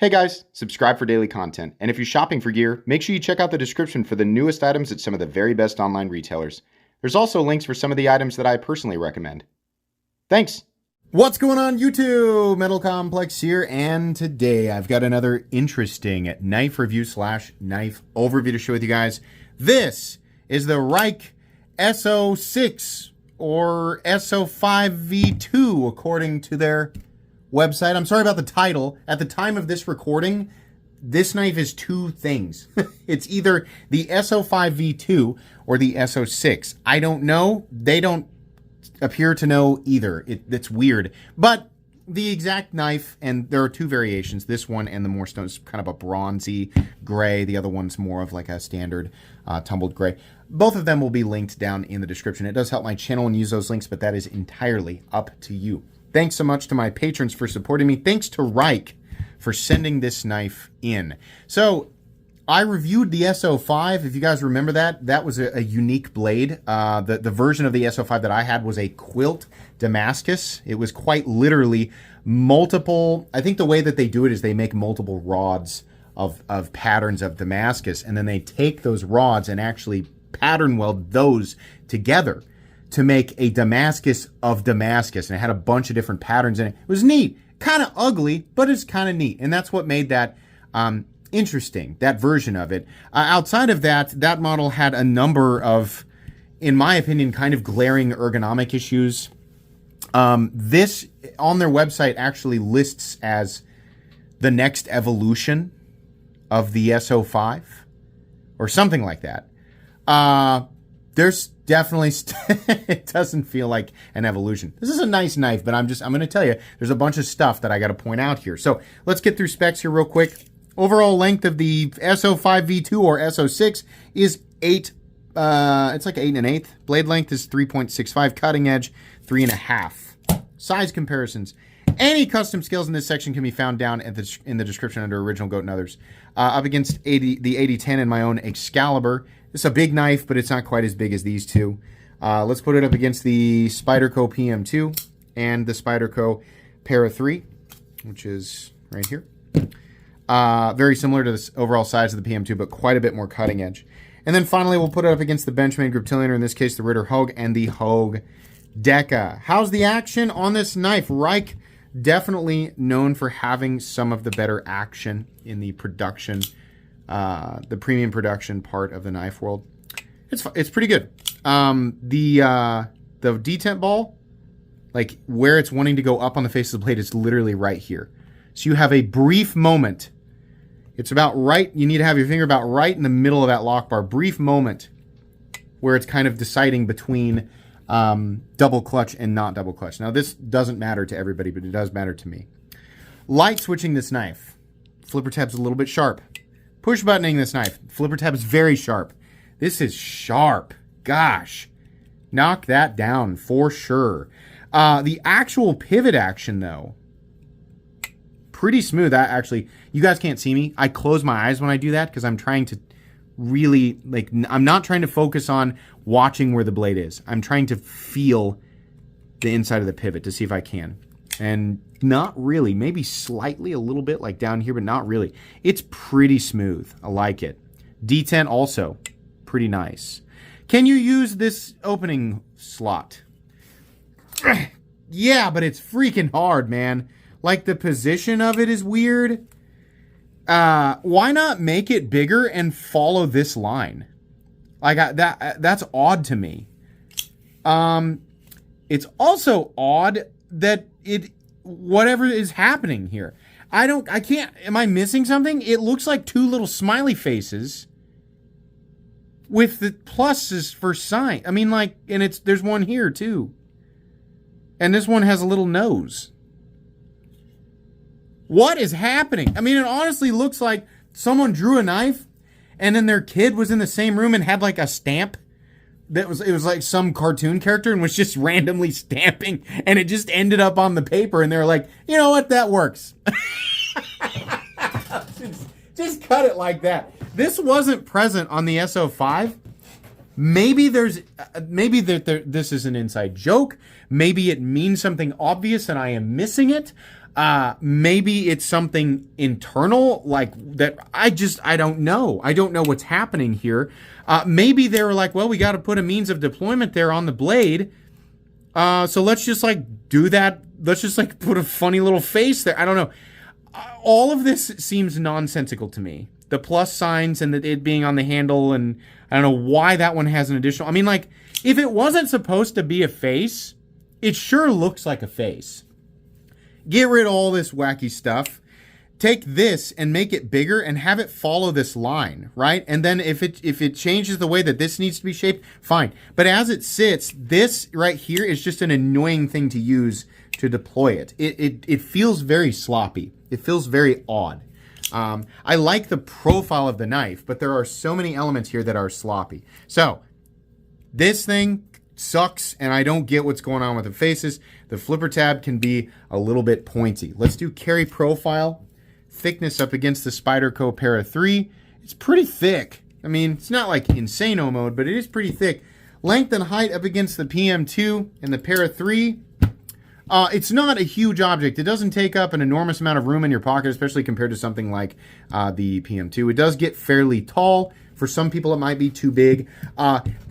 Hey guys, subscribe for daily content, and if you're shopping for gear, make sure you check out the description for the newest items at some of the very best online retailers. There's also links for some of the items that I personally recommend. Thanks! What's going on YouTube? Metal Complex here, and today I've got another interesting knife review / knife overview to share with you guys. This is the Rike S06 or S05 V2 according to their website. I'm sorry about the title. At the time of this recording, this knife is two things. It's either the S05 V2 or the S06. I don't know. They don't appear to know either. It's weird. But the exact knife, and there are two variations. This one and the more stone is kind of a bronzy gray. The other one's more of like a standard tumbled gray. Both of them will be linked down in the description. It does help my channel and use those links, but that is entirely up to you. Thanks so much to my patrons for supporting me. Thanks to Rike for sending this knife in. So I reviewed the S05. If you guys remember that, that was a unique blade. The version of the S05 that I had was a quilt Damascus. It was quite literally multiple. I think the way that they do it is they make multiple rods of patterns of Damascus, and then they take those rods and actually pattern weld those together to make a Damascus of Damascus, and it had a bunch of different patterns in it. It was neat, kind of ugly, but it's kind of neat, and that's what made that interesting, that version of it. Outside of that, that model had a number of, in my opinion, kind of glaring ergonomic issues. This, on their website, actually lists as the next evolution of the S05, or something like that. There's definitely, it doesn't feel like an evolution. This is a nice knife, but I'm going to tell you, there's a bunch of stuff that I got to point out here. So let's get through specs here real quick. Overall length of the S05 V2 or S06 is 8, it's like 8 1/8. Blade length is 3.65, cutting edge 3.5. Size comparisons. Any custom skills in this section can be found down in the description under Original Goat and Others. Up against the 8010 and my own Excalibur. It's a big knife, but it's not quite as big as these two. Let's put it up against the Spyderco PM2 and the Spyderco Para 3, which is right here. Very similar to the overall size of the PM2, but quite a bit more cutting edge. And then finally, we'll put it up against the Benchmade Griptilian, or in this case, the Ritter Hogue and the Hogue Deca. How's the action on this knife? Rike, definitely known for having some of the better action in the production, the premium production part of the knife world. It's pretty good. The detent ball, like where it's wanting to go up on the face of the blade, is literally right here. So you have a brief moment. It's about right. You need to have your finger about right in the middle of that lock bar. Brief moment where it's kind of deciding between double clutch and not double clutch. Now this doesn't matter to everybody, but it does matter to me. Light switching this knife. Flipper tab's a little bit sharp. Push buttoning this knife. Flipper tab is very sharp. This is sharp. Gosh. Knock that down for sure. The actual pivot action though, pretty smooth. Actually, you guys can't see me. I close my eyes when I do that because I'm trying to really, like, I'm not trying to focus on watching where the blade is. I'm trying to feel the inside of the pivot to see if I can. And not really, maybe slightly a little bit like down here, but not really. It's pretty smooth. I like it. detent also pretty nice. Can you use this opening slot? Yeah, but it's freaking hard, man. Like, the position of it is weird. Why not make it bigger and follow this line? Like, that's odd to me. It's also odd that whatever is happening here. Am I missing something? It looks like two little smiley faces with the pluses for sign. I mean, like, and there's one here too. And this one has a little nose. What is happening? I mean, it honestly looks like someone drew a knife and then their kid was in the same room and had like a stamp it was like some cartoon character and was just randomly stamping, and it just ended up on the paper, and they were like, you know what, that works. just cut it like that. This wasn't present on the S05. Maybe this is an inside joke. Maybe it means something obvious and I am missing it. Maybe it's something internal, like that. I don't know. I don't know what's happening here. Maybe they were like, well, we got to put a means of deployment there on the blade. So let's just like do that. Let's just like put a funny little face there. I don't know. All of this seems nonsensical to me. The plus signs and it being on the handle, and I don't know why that one has an additional. I mean, like, if it wasn't supposed to be a face, it sure looks like a face. Get rid of all this wacky stuff. Take this and make it bigger and have it follow this line, right? And then if it changes the way that this needs to be shaped, fine. But as it sits, this right here is just an annoying thing to use to deploy it. It feels very sloppy. It feels very odd. I like the profile of the knife, but there are so many elements here that are sloppy. So this thing sucks, and I don't get what's going on with the faces. The flipper tab can be a little bit pointy. Let's do carry profile. Thickness up against the Spyderco Para 3. It's pretty thick. I mean, it's not like Insano mode, but it is pretty thick. Length and height up against the PM2 and the Para 3. It's not a huge object. It doesn't take up an enormous amount of room in your pocket, especially compared to something like the PM2. It does get fairly tall. For some people, it might be too big.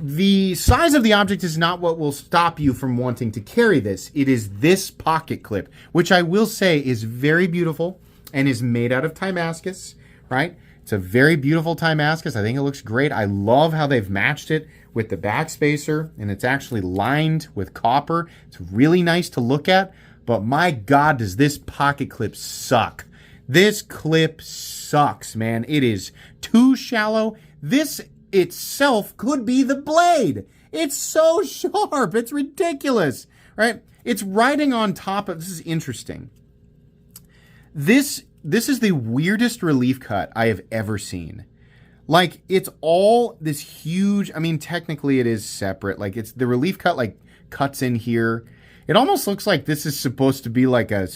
The size of the object is not what will stop you from wanting to carry this. It is this pocket clip, which I will say is very beautiful and is made out of Timascus, right? It's a very beautiful Timascus. I think it looks great. I love how they've matched it with the backspacer, and it's actually lined with copper. It's really nice to look at, but my God, does this pocket clip suck. This clip sucks, man. It is too shallow. This itself could be the blade. It's so sharp. It's ridiculous, right? It's riding on top of, this is interesting. This is the weirdest relief cut I have ever seen. Like, it's all this huge, I mean, technically it is separate. Like, it's the relief cut, like, cuts in here. It almost looks like this is supposed to be like a,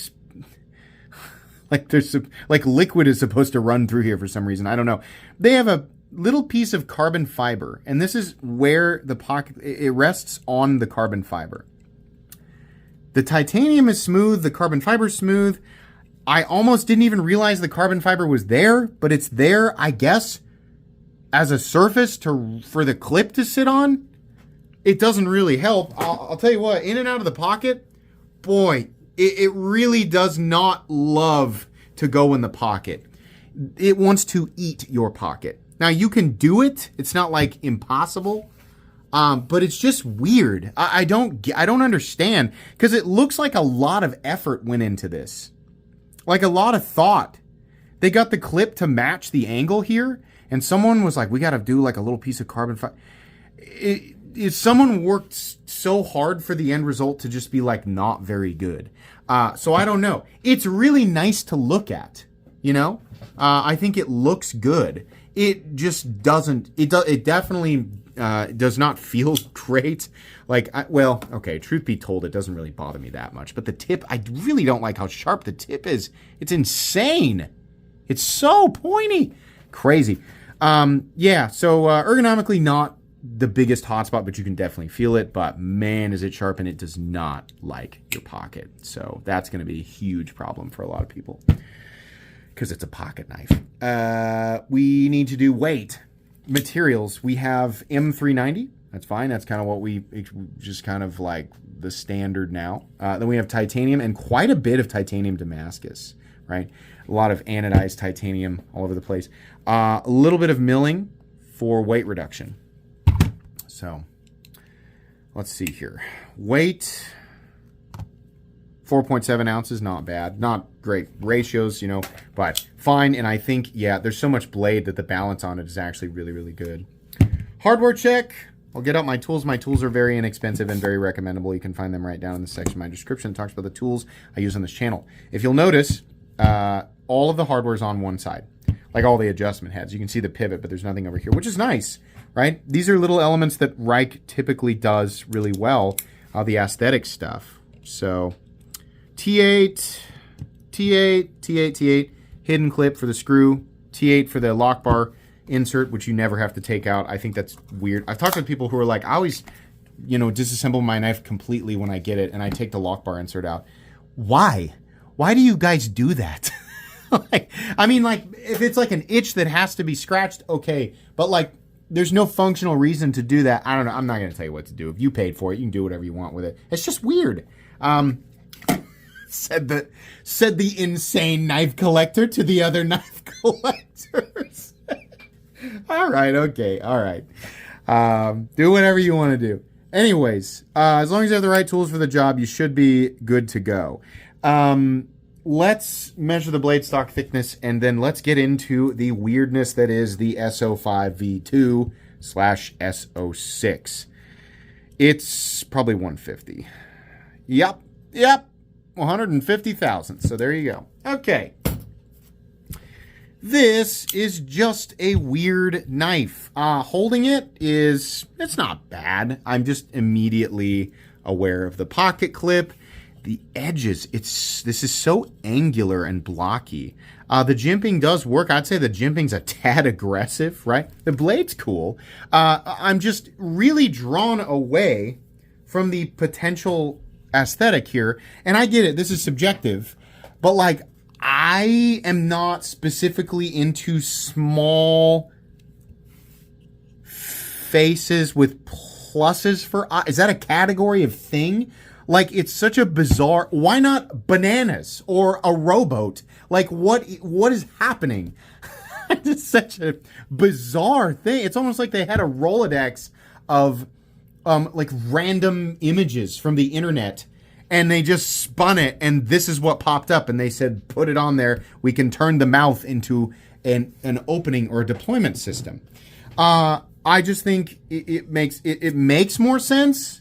like there's, like liquid is supposed to run through here for some reason. I don't know. They have a little piece of carbon fiber, and this is where the pocket, it rests on the carbon fiber. The titanium is smooth, the carbon fiber is smooth. I almost didn't even realize the carbon fiber was there, but it's there, I guess, as a surface for the clip to sit on. It doesn't really help. I'll tell you what, in and out of the pocket, boy, it really does not love to go in the pocket. It wants to eat your pocket. Now, you can do it. It's not like impossible. But it's just weird. I don't understand, because it looks like a lot of effort went into this. Like a lot of thought. They got the clip to match the angle here, and someone was like, we got to do like a little piece of carbon fiber. Someone worked so hard for the end result to just be like not very good. So I don't know. It's really nice to look at, you know? I think it looks good. It just doesn't, it definitely does not feel great. Like, well, okay, truth be told, it doesn't really bother me that much. But the tip, I really don't like how sharp the tip is. It's insane. It's so pointy. Crazy. Yeah, so ergonomically not the biggest hotspot, but you can definitely feel it. But man, is it sharp, and it does not like your pocket. So that's going to be a huge problem for a lot of people, because it's a pocket knife. We need to do weight. Materials, we have M390. That's fine. That's kind of what we just kind of like the standard now. Then we have titanium, and quite a bit of titanium Damascus, right? A lot of anodized titanium all over the place. A little bit of milling for weight reduction. So let's see here. Weight, 4.7 ounces, not bad. Not great ratios, you know, but fine. And I think, yeah, there's so much blade that the balance on it is actually really, really good. Hardware check. I'll get out my tools. My tools are very inexpensive and very recommendable. You can find them right down in the section of my description. It talks about the tools I use on this channel. If you'll notice, all of the hardware is on one side, like all the adjustment heads. You can see the pivot, but there's nothing over here, which is nice, right? These are little elements that Rike typically does really well, the aesthetic stuff. So T8, T8, T8, T8, hidden clip for the screw, T8 for the lock bar insert, which you never have to take out. I think that's weird. I've talked with people who are like, I always, you know, disassemble my knife completely when I get it, and I take the lock bar insert out. Why? why do you guys do that? Like, I mean, like, if it's like an itch that has to be scratched, okay. But like, there's no functional reason to do that. I don't know. I'm not going to tell you what to do. If you paid for it, you can do whatever you want with it. It's just weird. Said the insane knife collector to the other knife collectors. All right. Okay. All right. Do whatever you want to do. Anyways, as long as you have the right tools for the job, you should be good to go. Let's measure the blade stock thickness, and then let's get into the weirdness that is the S05 V2 / S06. It's probably 150. Yep. 150,000. So there you go. Okay. This is just a weird knife. Holding it's not bad. I'm just immediately aware of the pocket clip. The edges, this is so angular and blocky. The jimping does work. I'd say the jimping's a tad aggressive, right? The blade's cool. I'm just really drawn away from the potential aesthetic here. And I get it, this is subjective. But like, I am not specifically into small faces with pluses for eyes. Is that a category of thing? Like, it's such a bizarre... Why not bananas or a rowboat? Like, what is happening? It's such a bizarre thing. It's almost like they had a Rolodex of, like, random images from the internet, and they just spun it, and this is what popped up, and they said, put it on there. We can turn the mouth into an opening or a deployment system. I just think it makes more sense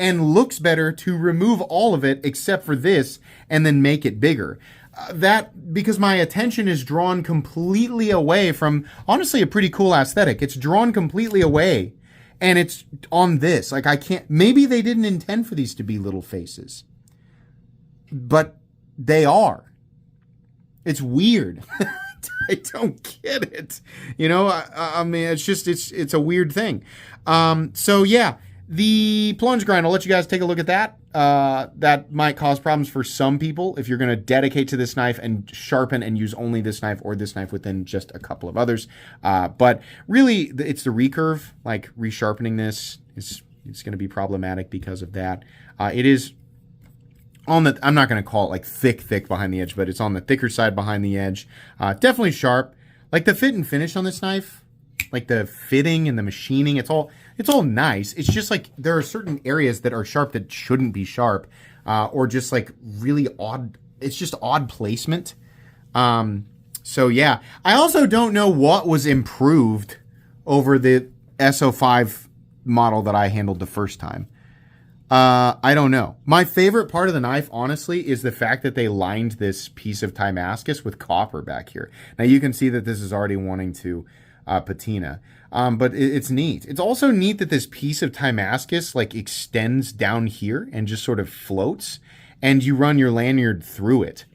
and looks better to remove all of it except for this and then make it bigger. Because my attention is drawn completely away from, honestly, a pretty cool aesthetic. It's drawn completely away, and it's on this. Like, I can't... Maybe they didn't intend for these to be little faces, but they are. It's weird. I don't get it. You know, I mean, it's a weird thing. So, yeah. The plunge grind, I'll let you guys take a look at that. That might cause problems for some people if you're going to dedicate to this knife and sharpen and use only this knife or this knife within just a couple of others. But really, it's the recurve, like resharpening this it's going to be problematic because of that. It is on the, I'm not going to call it like thick behind the edge, but it's on the thicker side behind the edge. Definitely sharp. Like the fit and finish on this knife, like the fitting and the machining, it's all nice. It's just like there are certain areas that are sharp that shouldn't be sharp, or just like really odd. It's just odd placement. So yeah, I also don't know what was improved over the S05 model that I handled the first time. I don't know. My favorite part of the knife, honestly, is the fact that they lined this piece of Damascus with copper back here. Now you can see that this is already wanting to patina. But it's neat. It's also neat that this piece of Damascus like extends down here and just sort of floats, and you run your lanyard through it.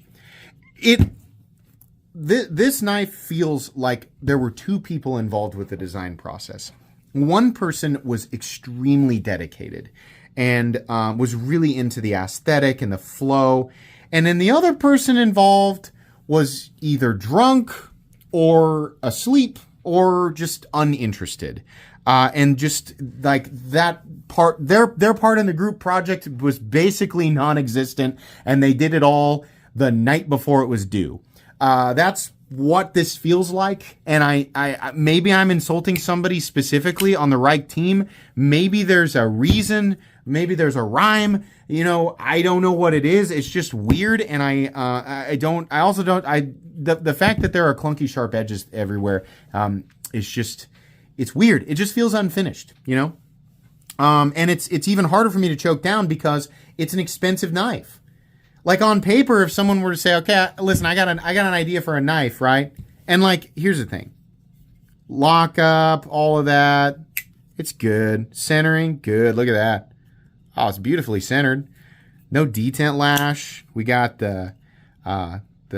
This knife feels like there were two people involved with the design process. One person was extremely dedicated and was really into the aesthetic and the flow, and then the other person involved was either drunk or asleep or just uninterested. And just like that part, their part in the group project was basically non-existent, and they did it all the night before it was due. That's what this feels like. And I maybe I'm insulting somebody specifically on the Rike team. Maybe there's a reason, maybe there's a rhyme, you know, I don't know what it is. It's just weird. And the fact that there are clunky sharp edges everywhere, it's weird. It just feels unfinished, you know? And it's even harder for me to choke down because it's an expensive knife. Like on paper, if someone were to say, okay, listen, I got an idea for a knife, right? And like, here's the thing. Lock up, all of that. It's good. Centering, good. Look at that. Oh, it's beautifully centered. No detent lash. We got the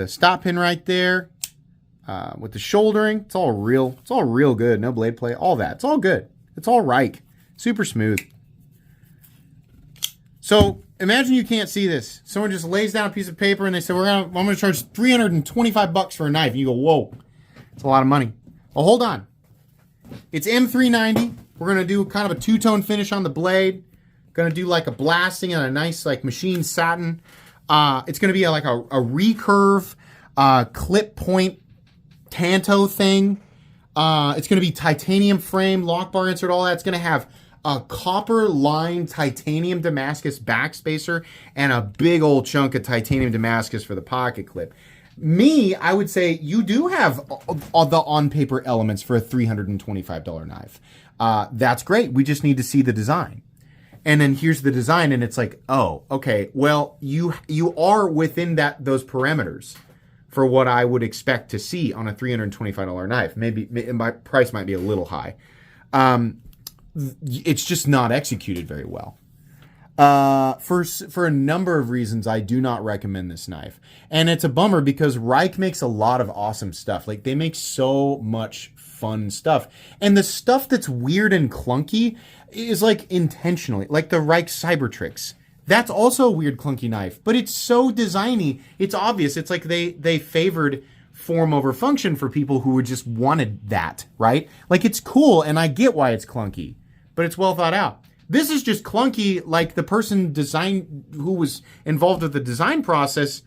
stop pin right there. With the shouldering, it's all real good. No blade play, all that. It's all good. It's all Rike. Super smooth. So imagine you can't see this. Someone just lays down a piece of paper and they say, I'm going to charge $325 for a knife. And you go, whoa, it's a lot of money. Well, hold on. It's M390. We're going to do kind of a two-tone finish on the blade. Going to do like a blasting and a nice like machine satin. It's going to be like a recurve clip point tanto thing. It's going to be titanium frame, lock bar insert, all that. It's going to have a copper lined titanium Damascus backspacer and a big old chunk of titanium Damascus for the pocket clip. I would say you do have all the on-paper elements for a $325 knife. That's great. We just need to see the design. And then here's the design, and it's like, oh, okay, well, you are within those parameters for what I would expect to see on a $325 knife. Maybe my price might be a little high. It's just not executed very well. For a number of reasons, I do not recommend this knife. And it's a bummer because Rike makes a lot of awesome stuff. Like, they make so much fun stuff. And the stuff that's weird and clunky is like intentionally, like the Rike Cybertrix. That's also a weird clunky knife, but it's so designy. It's obvious. It's like they favored form over function for people who just wanted that, right? Like, it's cool, and I get why it's clunky, but it's well thought out. This is just clunky, like the person who was involved with the design process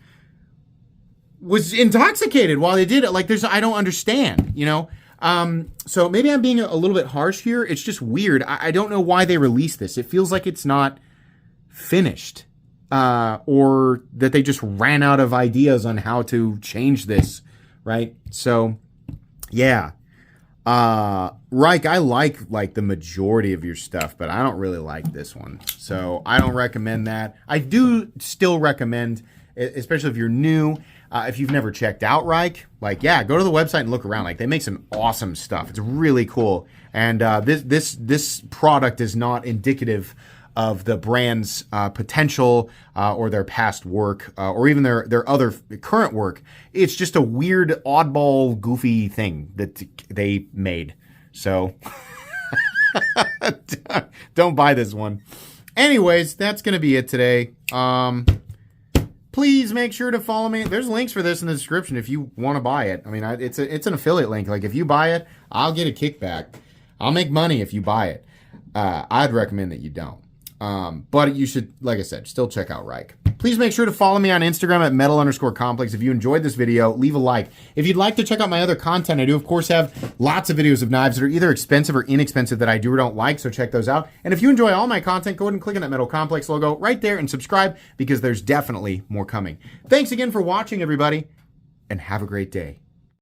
was intoxicated while they did it. Like, I don't understand, you know? So maybe I'm being a little bit harsh here. It's just weird. I don't know why they released this. It feels like it's not finished, or that they just ran out of ideas on how to change this, right? So, yeah. Rike, I like the majority of your stuff, but I don't really like this one. So I don't recommend that. I do still recommend, especially if you're new, if you've never checked out Rike, like, yeah, go to the website and look around. Like, they make some awesome stuff. It's really cool. And this product is not indicative of the brand's potential or their past work or even their other current work. It's just a weird, oddball, goofy thing that they made. So don't buy this one. Anyways, that's going to be it today. Please make sure to follow me. There's links for this in the description if you want to buy it. I mean, it's an affiliate link. Like, if you buy it, I'll get a kickback. I'll make money if you buy it. I'd recommend that you don't. But you should, like I said, still check out Rike. Please make sure to follow me on Instagram at metal_complex. If you enjoyed this video, leave a like. If you'd like to check out my other content, I do, of course, have lots of videos of knives that are either expensive or inexpensive that I do or don't like, so check those out. And if you enjoy all my content, go ahead and click on that Metal Complex logo right there and subscribe, because there's definitely more coming. Thanks again for watching, everybody, and have a great day.